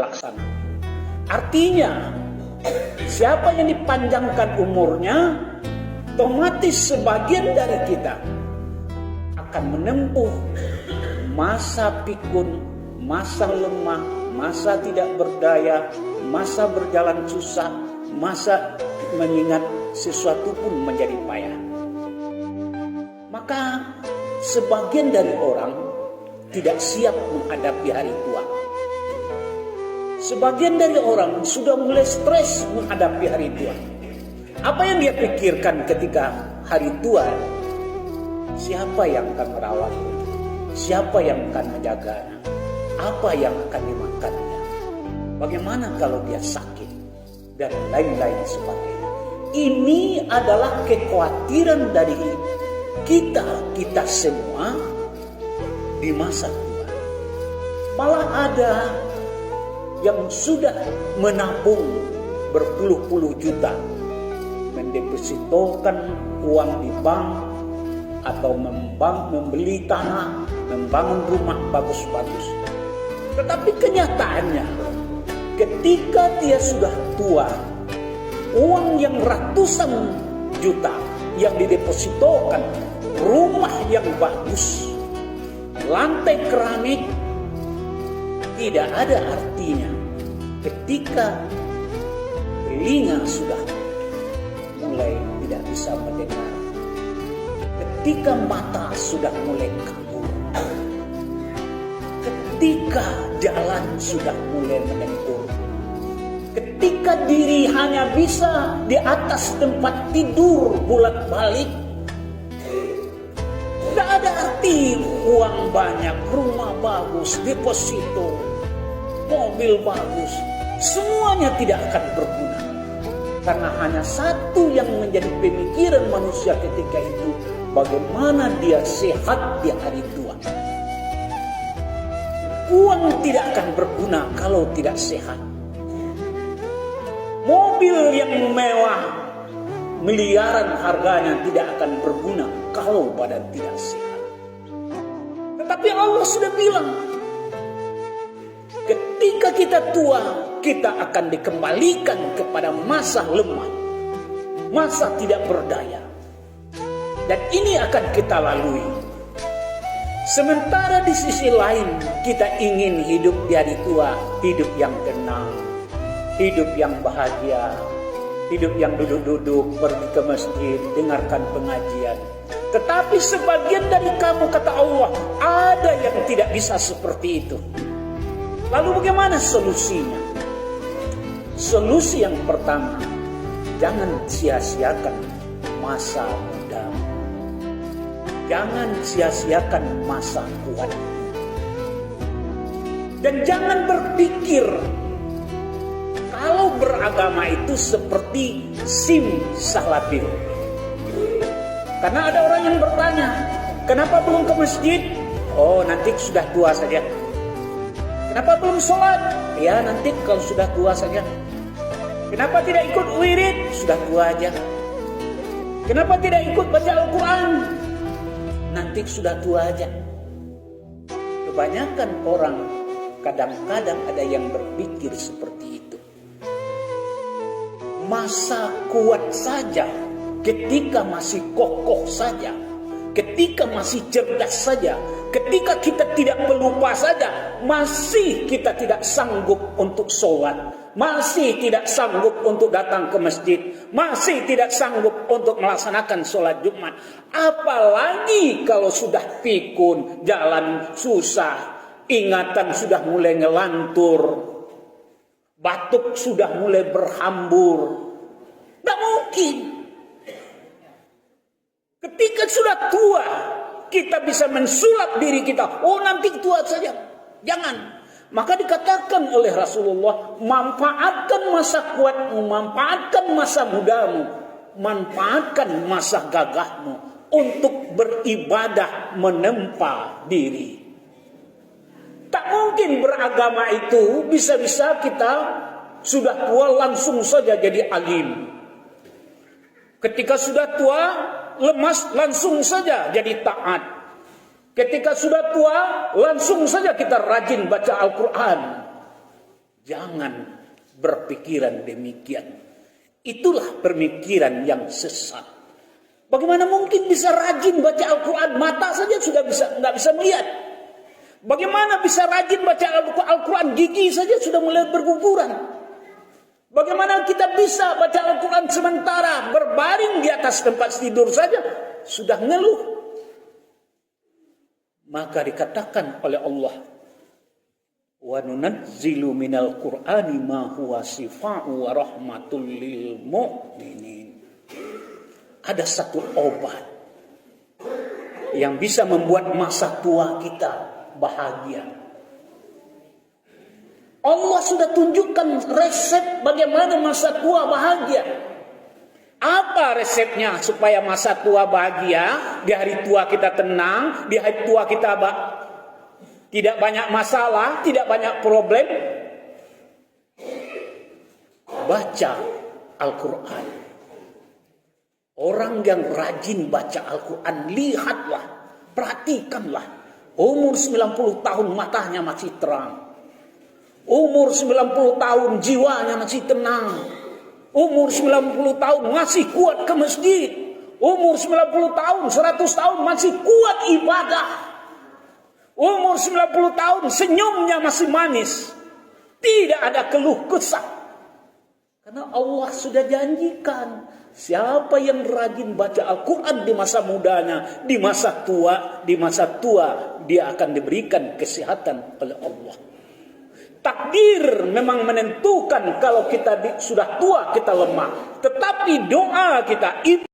laksana. Artinya, siapa yang dipanjangkan umurnya, otomatis sebagian dari kita akan menempuh masa pikun, masa lemah, masa tidak berdaya, masa berjalan susah, masa mengingat sesuatu pun menjadi payah. Maka sebagian dari orang tidak siap menghadapi hari tua. Sebagian dari orang sudah mulai stres menghadapi hari tua. Apa yang dia pikirkan ketika hari tua? Siapa yang akan merawat? Siapa yang akan menjaganya? Apa yang akan dimakannya? Bagaimana kalau dia sakit? Dan lain-lain sebagainya. Ini adalah kekhawatiran dari kita semua di masa tua. Malah ada yang sudah menabung berpuluh-puluh juta, mendepositokan uang di bank atau membeli tanah, membangun rumah bagus-bagus. Tetapi kenyataannya, ketika dia sudah tua, uang yang ratusan juta yang didepositokan, rumah yang bagus, lantai keramik, tidak ada artinya ketika telinga sudah mulai tidak bisa mendengar, ketika mata sudah mulai kabur, ketika jalan sudah mulai menengkur, ketika diri hanya bisa di atas tempat tidur bolak-balik. Tidak ada arti uang banyak, rumah bagus, deposito, mobil bagus, semuanya tidak akan berguna. Karena hanya satu yang menjadi pemikiran manusia ketika itu, bagaimana dia sehat di hari tua. Uang tidak akan berguna kalau tidak sehat. Mobil yang mewah, miliaran harganya tidak akan berguna kalau badan tidak sehat. Tetapi Allah sudah bilang, ketika kita tua, kita akan dikembalikan kepada masa lemah, masa tidak berdaya. Dan ini akan kita lalui. Sementara di sisi lain, kita ingin hidup di hari tua, hidup yang tenang, hidup yang bahagia, hidup yang duduk-duduk, pergi ke masjid, dengarkan pengajian. Tetapi sebagian dari kamu, kata Allah, ada yang tidak bisa seperti itu. Lalu bagaimana solusinya? Solusi yang pertama, jangan sia-siakan masa muda. Jangan sia-siakan masa kuat. Dan jangan berpikir kalau beragama itu seperti simsalabim. Karena ada orang yang bertanya, kenapa belum ke masjid? Oh, nanti sudah tua saja. Kenapa belum sholat? Ya, nanti kalau sudah tua saja. Kenapa tidak ikut wirid? Sudah tua aja. Kenapa tidak ikut baca Al-Quran? Nanti sudah tua aja. Kebanyakan orang kadang-kadang ada yang berpikir seperti itu. Masa kuat saja, ketika masih kokoh saja, ketika masih cerdas saja, ketika kita tidak pelupa saja, masih kita tidak sanggup untuk sholat, masih tidak sanggup untuk datang ke masjid, masih tidak sanggup untuk melaksanakan sholat Jumat. Apalagi kalau sudah pikun, jalan susah, ingatan sudah mulai ngelantur, batuk sudah mulai berhambur. Tidak mungkin. Ketika sudah tua, kita bisa mensulap diri kita. Oh, nanti tua saja. Jangan. Maka dikatakan oleh Rasulullah, manfaatkan masa kuatmu, manfaatkan masa mudamu, manfaatkan masa gagahmu untuk beribadah menempa diri. Tak mungkin beragama itu bisa-bisa kita sudah tua langsung saja jadi alim. Ketika sudah tua, lemas langsung saja jadi taat. Ketika sudah tua, langsung saja kita rajin baca Al-Quran. Jangan berpikiran demikian. Itulah pemikiran yang sesat. Bagaimana mungkin bisa rajin baca Al-Quran? Mata saja sudah nggak bisa melihat. Bagaimana bisa rajin baca Al-Quran? Gigi saja sudah mulai berguguran. Bagaimana kita bisa baca Al-Quran sementara berbaring di atas tempat tidur saja sudah ngeluh? Maka dikatakan oleh Allah, wa nunazzilu minal Qur'ani ma huwa shifa'un wa rahmatul lil mu'minin. Ada satu obat yang bisa membuat masa tua kita bahagia. Allah sudah tunjukkan resep bagaimana masa tua bahagia. Apa resepnya supaya masa tua bahagia? Di hari tua kita tenang, di hari tua kita tidak banyak masalah, tidak banyak problem. Baca Al-Quran. Orang yang rajin baca Al-Quran, lihatlah, perhatikanlah. Umur 90 tahun matanya masih terang. Umur 90 tahun jiwanya masih tenang. Umur 90 tahun masih kuat ke masjid. Umur 90 tahun, 100 tahun masih kuat ibadah. Umur 90 tahun senyumnya masih manis. Tidak ada keluh kesah. Karena Allah sudah janjikan, siapa yang rajin baca Al-Quran di masa mudanya, di masa tua dia akan diberikan kesehatan oleh Allah. Takdir memang menentukan kalau kita sudah tua kita lemah. Tetapi doa kita